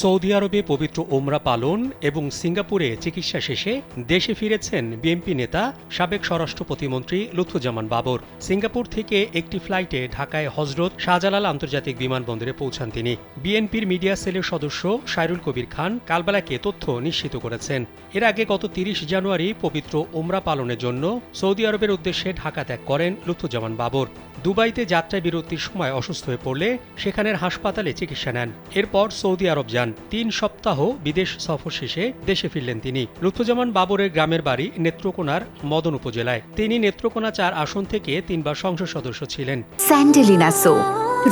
Saudi আরবে পবিত্র ওমরা পালন এবং সিঙ্গাপুরে চিকিৎসা শেষে দেশে ফিরেছেন বিএনপি নেতা সাবেক স্বরাষ্ট্র প্রতিমন্ত্রী লুৎফুজ্জামান বাবর। সিঙ্গাপুর থেকে একটি ফ্লাইটে ঢাকায় হজরত শাহজালাল আন্তর্জাতিক বিমানবন্দরে পৌঁছান তিনি। বিএনপির মিডিয়া সেলের সদস্য সাইরুল কবির খান কালবেলাকে তথ্য নিশ্চিত করেছেন। এর আগে গত ৩০ জানুয়ারি পবিত্র ওমরা পালনের জন্য সৌদি আরবের উদ্দেশ্যে ঢাকা ত্যাগ করেন লুৎফুজ্জামান বাবর। দুবাইতে যাত্রা বিরতির সময় অসুস্থ হয়ে পড়লে সেখানের হাসপাতালে চিকিৎসা নেন। এরপর সৌদি আরব যান। ৩ সপ্তাহ বিদেশ সফর শেষে দেশে ফিরলেন তিনি। লুৎফুজ্জামান বাবরের গ্রামের বাড়ি নেত্রকোনার মদন উপজেলায়। তিনি নেত্রকোনা ৪ আসন থেকে ৩ বার সংসদ সদস্য ছিলেন। স্যান্ডেলিনা সো,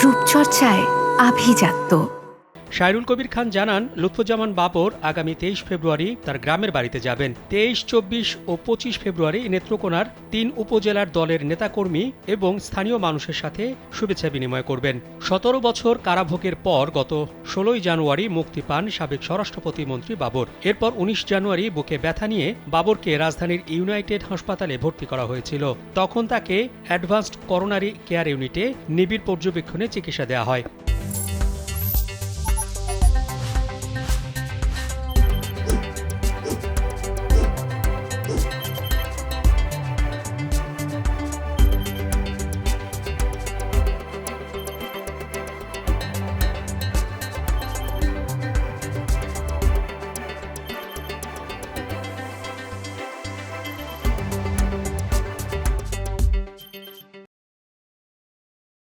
রূপচর্চায় আভিজাত্য। সাইরুল কবির খান জানান, লুৎফুজ্জামান বাবর আগামী ২৩ ফেব্রুয়ারি তার গ্রামের বাড়িতে যাবেন। ২৩, ২৪ ও ২৫ ফেব্রুয়ারি নেত্রকোনার ৩ উপজেলার দলের নেতাকর্মী এবং স্থানীয় মানুষের সাথে শুভেচ্ছা বিনিময় করবেন। ১৭ বছর কারাভোগের পর গত ১৬ জানুয়ারি মুক্তি পান সাবেক স্বরাষ্ট্র প্রতিমন্ত্রী বাবর। এরপর ১৯ জানুয়ারি বুকে ব্যথা নিয়ে বাবরকে রাজধানীর ইউনাইটেড হাসপাতালে ভর্তি করা হয়েছিল। তখন তাকে অ্যাডভান্সড করোনারি কেয়ার ইউনিটে নিবিড় পর্যবেক্ষণে চিকিৎসা দেওয়া হয়।